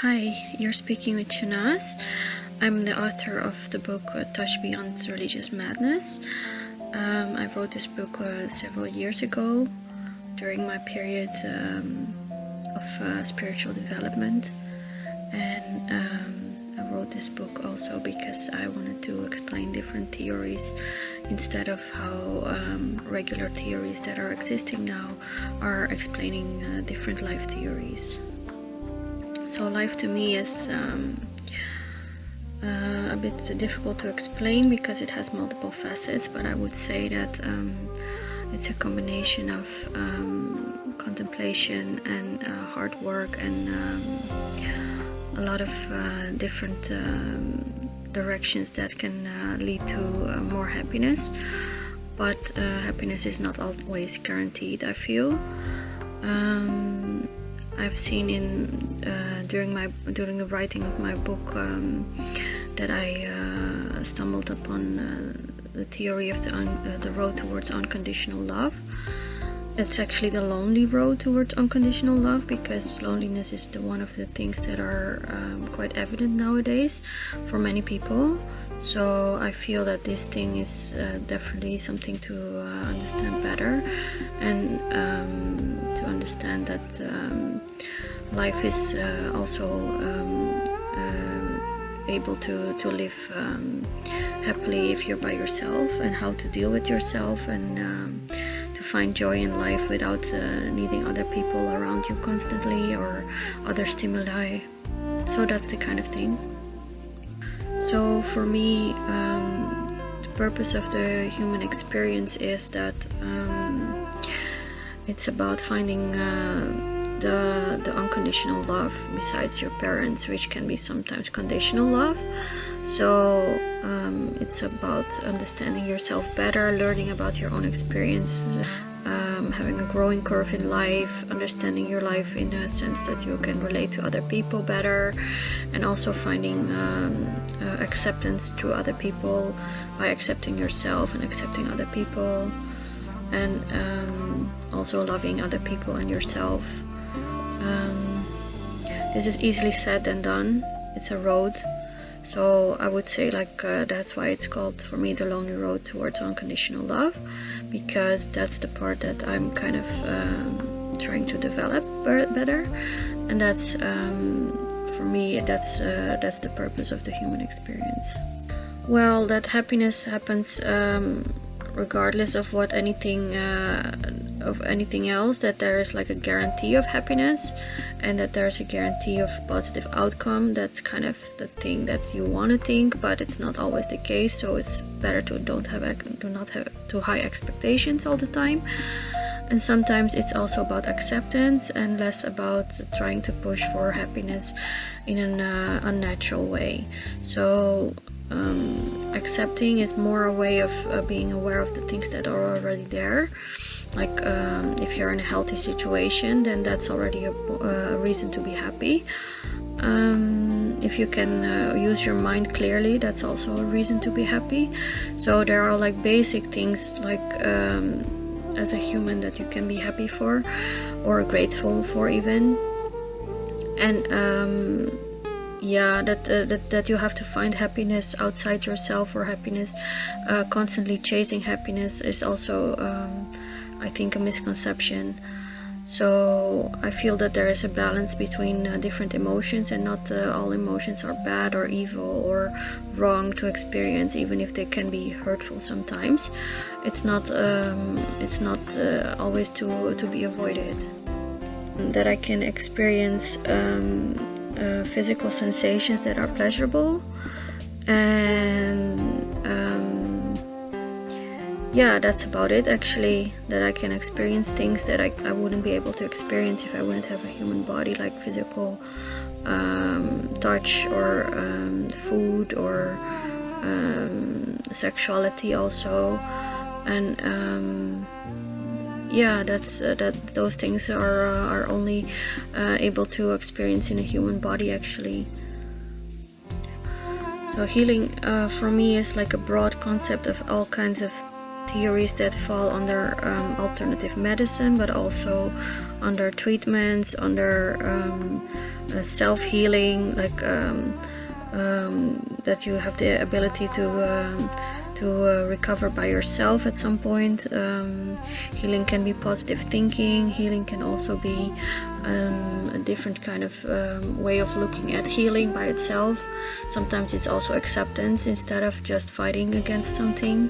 Hi, you're speaking with Shanaz. I'm the author of the book Touch Beyond Religious Madness. I wrote this book several years ago during my period of spiritual development, and I wrote this book also because I wanted to explain different theories instead of how regular theories that are existing now are explaining different life theories. So life to me is a bit difficult to explain because it has multiple facets, but I would say that it's a combination of contemplation and hard work and a lot of different directions that can lead to more happiness, but happiness is not always guaranteed, I feel. I've seen during the writing of my book that I stumbled upon the theory of the road towards unconditional love. It's actually the lonely road towards unconditional love, because loneliness is one of the things that are quite evident nowadays for many people. So I feel that this thing is definitely something to understand better, and to understand that life is also able to live happily if you're by yourself, and how to deal with yourself, and to find joy in life without needing other people around you constantly or other stimuli. So that's the kind of thing. So for me, the purpose of the human experience is that it's about finding the unconditional love besides your parents, which can be sometimes conditional love. So it's about understanding yourself better, learning about your own experience, having a growing curve in life, understanding your life in a sense that you can relate to other people better, and also finding acceptance through other people by accepting yourself and accepting other people, and also loving other people and yourself. This is easily said than done. It's a road. So I would say that's why it's called, for me, the lonely road towards unconditional love, because that's the part that I'm kind of trying to develop better, and that's for me that's the purpose of the human experience. Well, that happiness happens regardless of what anything else, that there is like a guarantee of happiness, and that there's a guarantee of positive outcome. That's kind of the thing that you want to think, but it's not always the case. So it's better to not have too high expectations all the time. And sometimes it's also about acceptance and less about trying to push for happiness in an unnatural way. So accepting is more a way of being aware of the things that are already there. Like if you're in a healthy situation, then that's already a reason to be happy. If you can use your mind clearly, that's also a reason to be happy. So there are like basic things like as a human that you can be happy for, or grateful for even. And that you have to find happiness outside yourself, or happiness, constantly chasing happiness, is also I think a misconception. So I feel that there is a balance between different emotions, and not all emotions are bad or evil or wrong to experience, even if they can be hurtful sometimes. It's not always to be avoided. That I can experience physical sensations that are pleasurable, and that's about it actually. That I can experience things that I wouldn't be able to experience if I wouldn't have a human body, like physical touch, or food, or sexuality also. And those things are only able to experience in a human body actually. So healing for me is like a broad concept of all kinds of theories that fall under alternative medicine, but also under treatments, under self-healing, like that you have the ability to recover by yourself at some point. Healing can be positive thinking. Healing can also be a different kind of way of looking at healing by itself. Sometimes it's also acceptance instead of just fighting against something.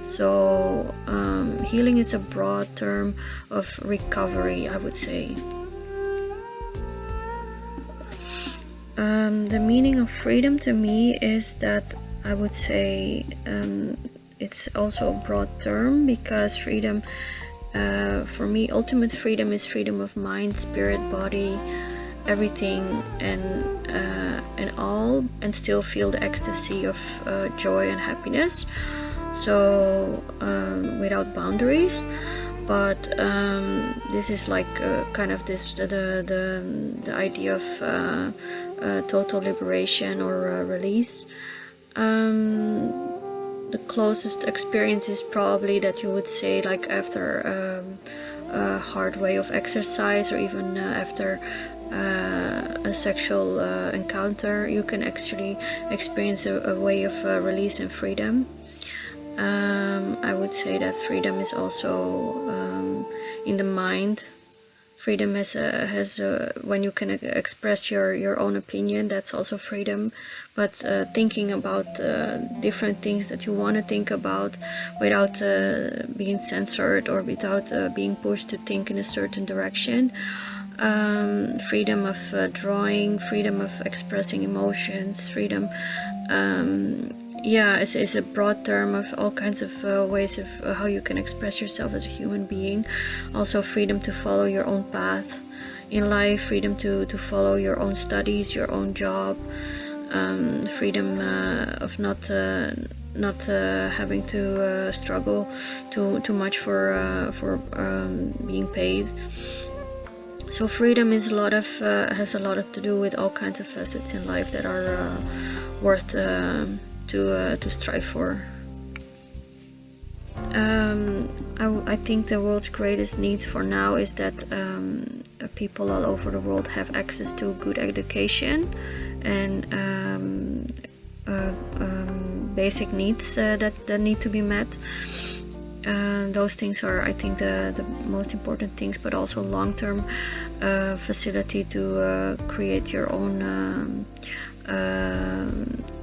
So healing is a broad term of recovery, I would say. The meaning of freedom to me is that I would say it's also a broad term, because freedom, for me, ultimate freedom is freedom of mind, spirit, body, everything, and all, and still feel the ecstasy of joy and happiness. So without boundaries. But this is like kind of this the idea of total liberation or release. The closest experience is probably that you would say, like after a hard way of exercise, or even after a sexual encounter, you can actually experience a way of release and freedom. I would say that freedom is also in the mind. Freedom has when you can express your own opinion, that's also freedom. But thinking about different things that you want to think about without being censored or without being pushed to think in a certain direction. Freedom of drawing, freedom of expressing emotions, freedom. It's a broad term of all kinds of ways of how you can express yourself as a human being. Also freedom to follow your own path in life, freedom to follow your own studies, your own job, freedom of not having to struggle too much for being paid. So freedom is has a lot to do with all kinds of facets in life that are worth to strive for. I think the world's greatest needs for now is that people all over the world have access to good education and basic needs that need to be met. Those things are, I think, the most important things, but also long-term facility to create your own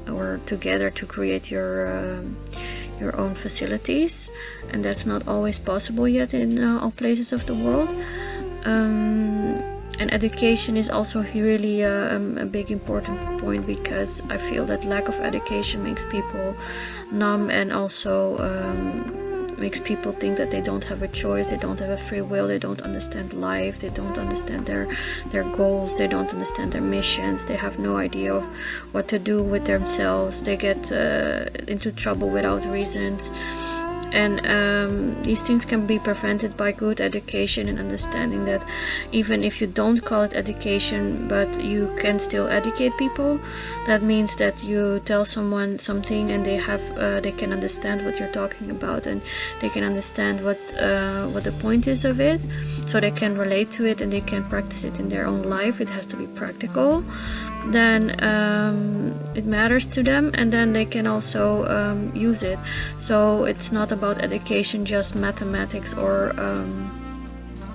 or together to create your own facilities, and that's not always possible yet in all places of the world. And education is also really a big important point, because I feel that lack of education makes people numb, and also makes people think that they don't have a choice, they don't have a free will, they don't understand life, they don't understand their goals, they don't understand their missions, they have no idea of what to do with themselves, they get into trouble without reasons. And these things can be prevented by good education and understanding that even if you don't call it education, but you can still educate people. That means that you tell someone something and they can understand what you're talking about, and they can understand what the point is of it, so they can relate to it and they can practice it in their own life. It has to be practical. Then it matters to them, and then they can also use it. So it's not about education, just mathematics or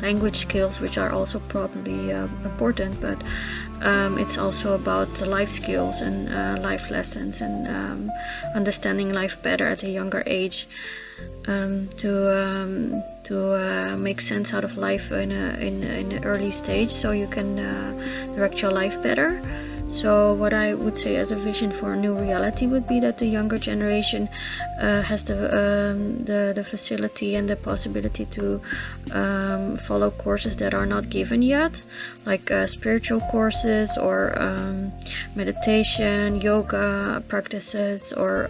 language skills, which are also probably important, but it's also about the life skills and life lessons, and understanding life better at a younger age, to make sense out of life in an early stage, so you can direct your life better. So what I would say as a vision for a new reality would be that the younger generation has the facility and the possibility to follow courses that are not given yet, like spiritual courses or meditation, yoga practices, or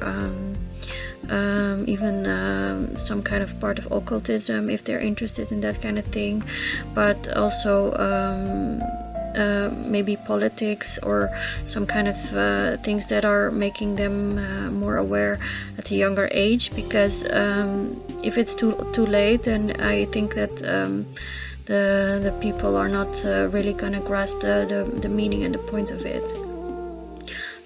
even some kind of part of occultism if they're interested in that kind of thing, but also maybe politics or some kind of things that are making them more aware at a younger age, because if it's too late, then I think that the people are not really gonna grasp the meaning and the point of it.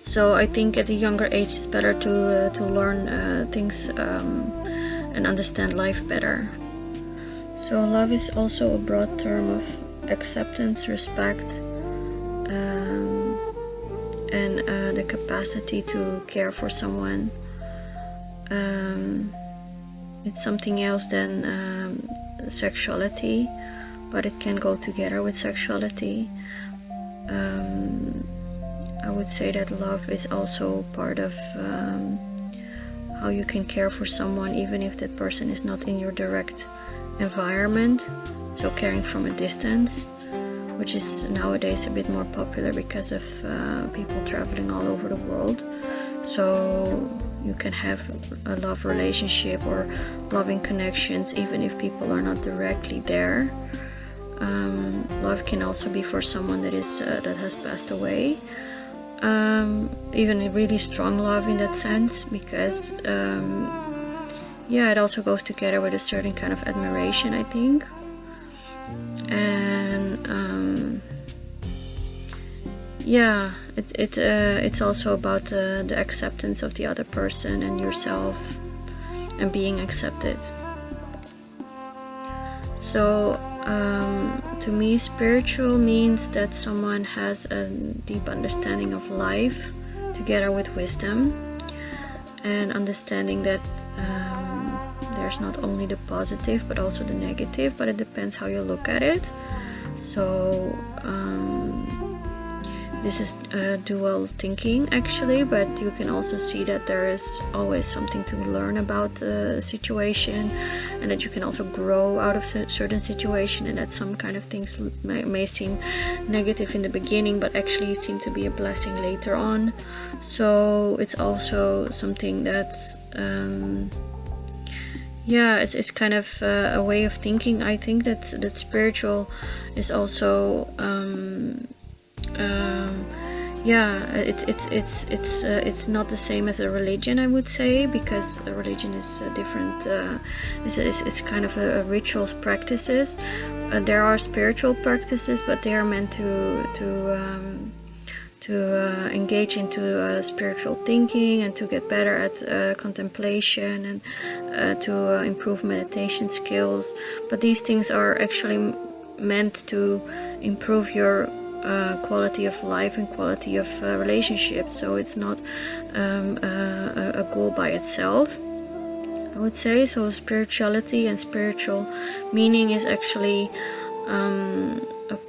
So I think at a younger age it's better to learn things and understand life better. So love is also a broad term of acceptance, respect, and the capacity to care for someone. It's something else than sexuality, but it can go together with sexuality. I would say that love is also part of how you can care for someone even if that person is not in your direct environment. So caring from a distance, which is nowadays a bit more popular because of people traveling all over the world. So you can have a love relationship or loving connections even if people are not directly there. Love can also be for someone that has passed away. Even a really strong love in that sense, because it also goes together with a certain kind of admiration, I think. And it's also about the acceptance of the other person and yourself and being accepted. So to me, spiritual means that someone has a deep understanding of life together with wisdom, and understanding that there's not only the positive but also the negative, but it depends how you look at it. So this is dual thinking actually, but you can also see that there is always something to learn about the situation, and that you can also grow out of a certain situation, and that some kind of things may seem negative in the beginning but actually seem to be a blessing later on. So it's also something that's it's kind of a way of thinking. I think that spiritual is also it's not the same as a religion, I would say, because a religion is a different. It's kind of a rituals practices. There are spiritual practices, but they are meant to engage into spiritual thinking and to get better at contemplation and to improve meditation skills. But these things are actually meant to improve your quality of life and quality of relationships. So it's not a goal by itself, I would say. So spirituality and spiritual meaning is actually a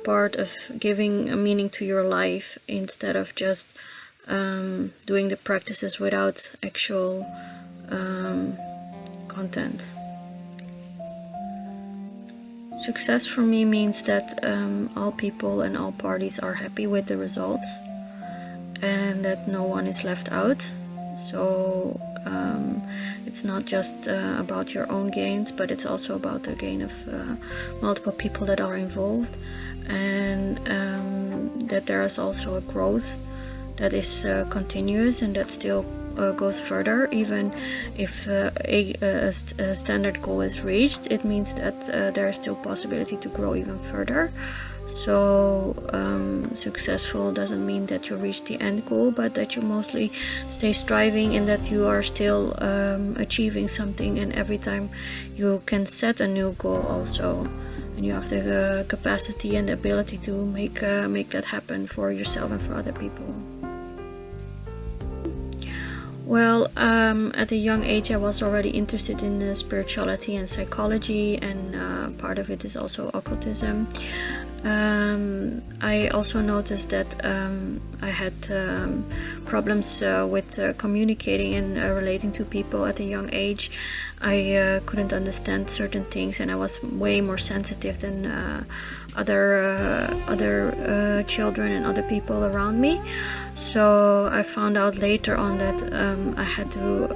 part of giving a meaning to your life, instead of just doing the practices without actual content. Success for me means that all people and all parties are happy with the results, and that no one is left out. So it's not just about your own gains, but it's also about the gain of multiple people that are involved, and that there is also a growth that is continuous and that still goes further. Even if a standard goal is reached, it means that there is still possibility to grow even further. So successful doesn't mean that you reach the end goal, but that you mostly stay striving and that you are still achieving something, and every time you can set a new goal also, and you have the capacity and the ability to make that happen for yourself and for other people. Well, at a young age I was already interested in spirituality and psychology, and part of it is also occultism. I also noticed that I had problems with communicating and relating to people at a young age. I couldn't understand certain things, and I was way more sensitive than other children and other people around me. So I found out later on that I had to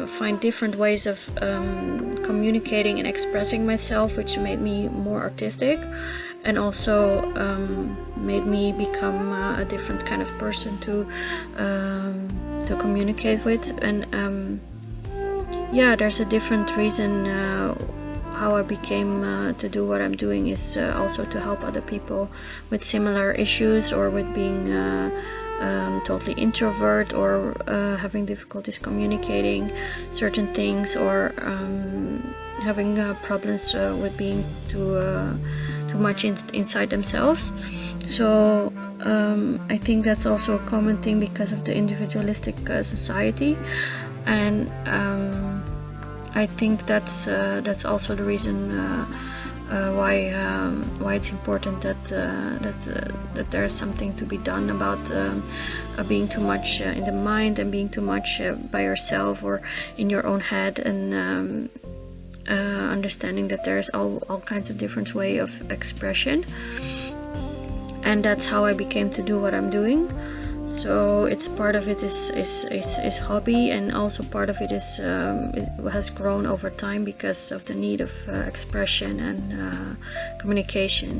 find different ways of communicating and expressing myself, which made me more artistic, and also made me become a different kind of person to communicate with. And there's a different reason how I became to do what I'm doing is also to help other people with similar issues, or with being totally introvert, or having difficulties communicating certain things, or having problems with being too much inside themselves. So I think that's also a common thing because of the individualistic society, and I think that's also the reason why it's important that there's something to be done about being too much in the mind, and being too much by yourself or in your own head, and understanding that there's all kinds of different way of expression. And that's how I became to do what I'm doing. So it's part of it is hobby, and also part of it is it has grown over time because of the need of expression and communication.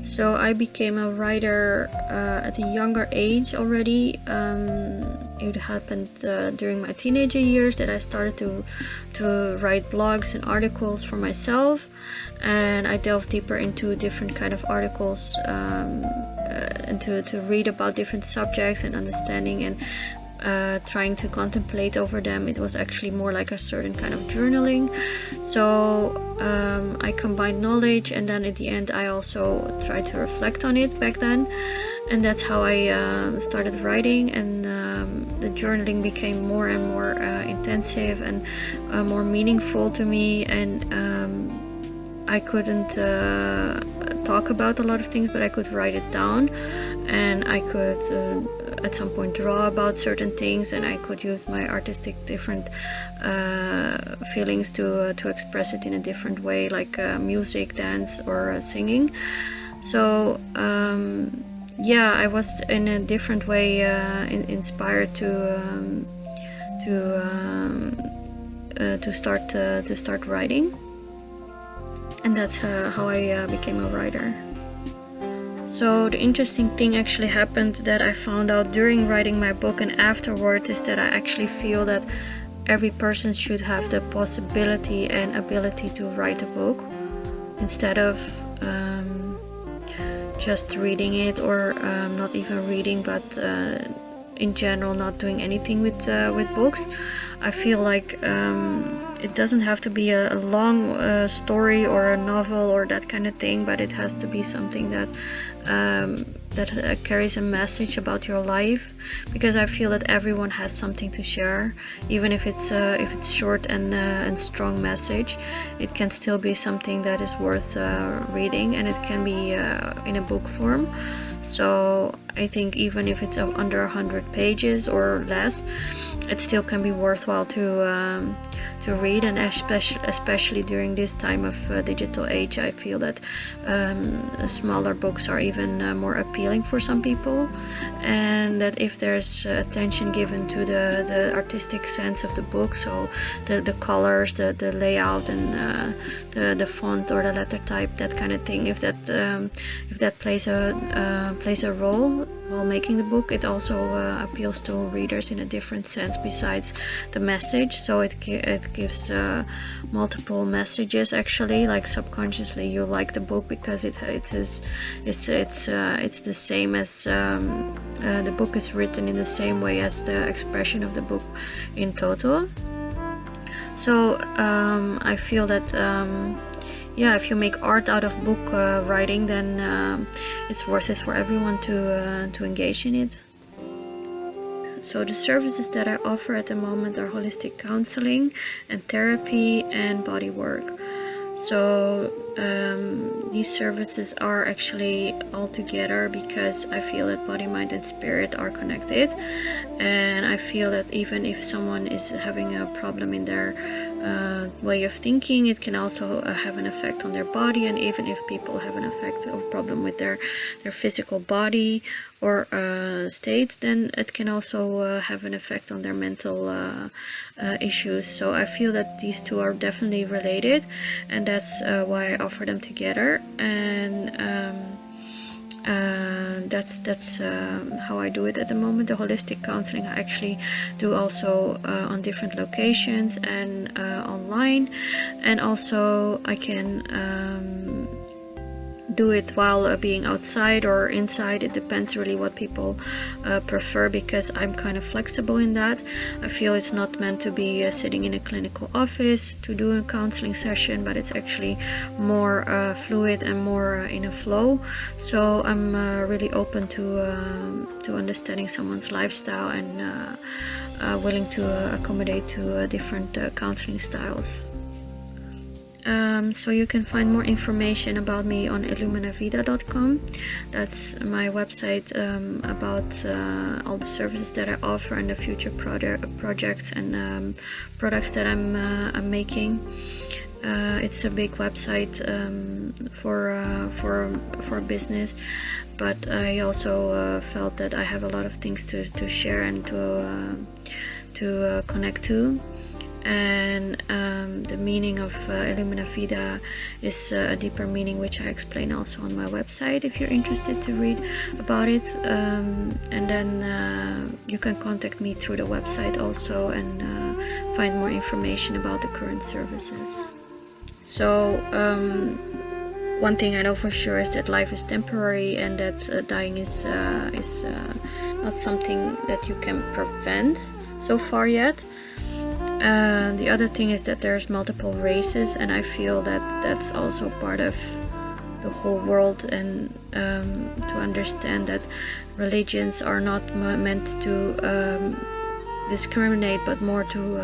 So I became a writer at a younger age already. It happened during my teenager years that I started to write blogs and articles for myself, and I delved deeper into different kind of articles, and to read about different subjects and understanding, and trying to contemplate over them. It was actually more like a certain kind of journaling. So I combined knowledge, and then at the end I also tried to reflect on it back then, and that's how I started writing, and the journaling became more and more intensive and more meaningful to me, and I couldn't talk about a lot of things, but I could write it down, and I could at some point draw about certain things, and I could use my artistic different feelings to express it in a different way, like music, dance, or singing. So yeah, I was in a different way inspired to start writing, and that's how I became a writer. So the interesting thing actually happened that I found out during writing my book and afterwards is that I actually feel that every person should have the possibility and ability to write a book, instead of just reading it, or not even reading, but in general not doing anything with books. I feel like it doesn't have to be a long story or a novel or that kind of thing, but it has to be something that carries a message about your life, because I feel that everyone has something to share, even if it's short and strong message. It can still be something that is worth reading, and it can be in a book form. So I think even if it's under 100 pages or less, it still can be worthwhile to read, and especially during this time of digital age, I feel that smaller books are even more appealing for some people, and that if there's attention given to the artistic sense of the book, so the colors, the layout, and the font or the letter type, that kind of thing, if that plays a role while making the book, it also appeals to readers in a different sense besides the message. So it gives multiple messages actually, like subconsciously you like the book because it's the same as the book is written in the same way as the expression of the book in total. So I feel that yeah, if you make art out of book writing, then it's worth it for everyone to engage in it. So the services that I offer at the moment are holistic counseling and therapy and body work. So these services are actually all together because I feel that body, mind and spirit are connected, and I feel that even if someone is having a problem in their way of thinking, it can also have an effect on their body, and even if people have an effect or problem with their physical body or state, then it can also have an effect on their mental issues. So I feel that these two are definitely related, and that's why I offer them together. And that's how I do it at the moment. The holistic counseling I actually do also on different locations and online, and also I can do it while being outside or inside. It depends really what people prefer, because I'm kind of flexible in that. I feel it's not meant to be sitting in a clinical office to do a counseling session, but it's actually more fluid and more in a flow. So I'm really open to understanding someone's lifestyle and willing to accommodate to different counseling styles. So you can find more information about me on illuminavida.com. That's my website about all the services that I offer and the future projects and products that I'm making. It's a big website for business, but I also felt that I have a lot of things to share and to connect to. And the meaning of Illumina Vida is a deeper meaning, which I explain also on my website if you're interested to read about it. And then you can contact me through the website also and find more information about the current services. So one thing I know for sure is that life is temporary, and that dying is not something that you can prevent so far yet. The other thing is that there's multiple races, and I feel that that's also part of the whole world, and to understand that religions are not meant to discriminate, but more to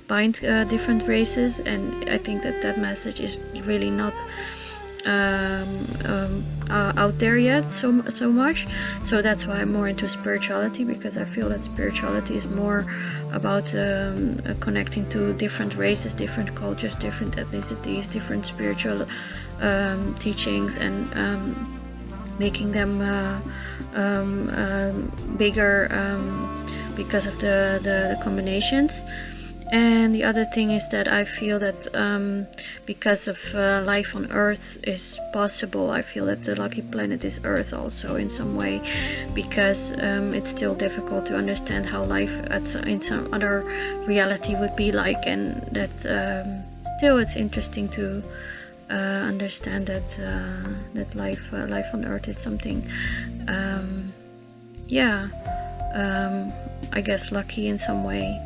bind different races. And I think that message is really not out there yet so much. So that's why I'm more into spirituality, because I feel that spirituality is more about connecting to different races, different cultures, different ethnicities, different spiritual teachings, and making them bigger because of the combinations. And the other thing is that I feel that because of life on Earth is possible, I feel that the lucky planet is Earth also in some way, because it's still difficult to understand how life in some other reality would be like, and that still it's interesting to understand that life on Earth is something, I guess lucky in some way.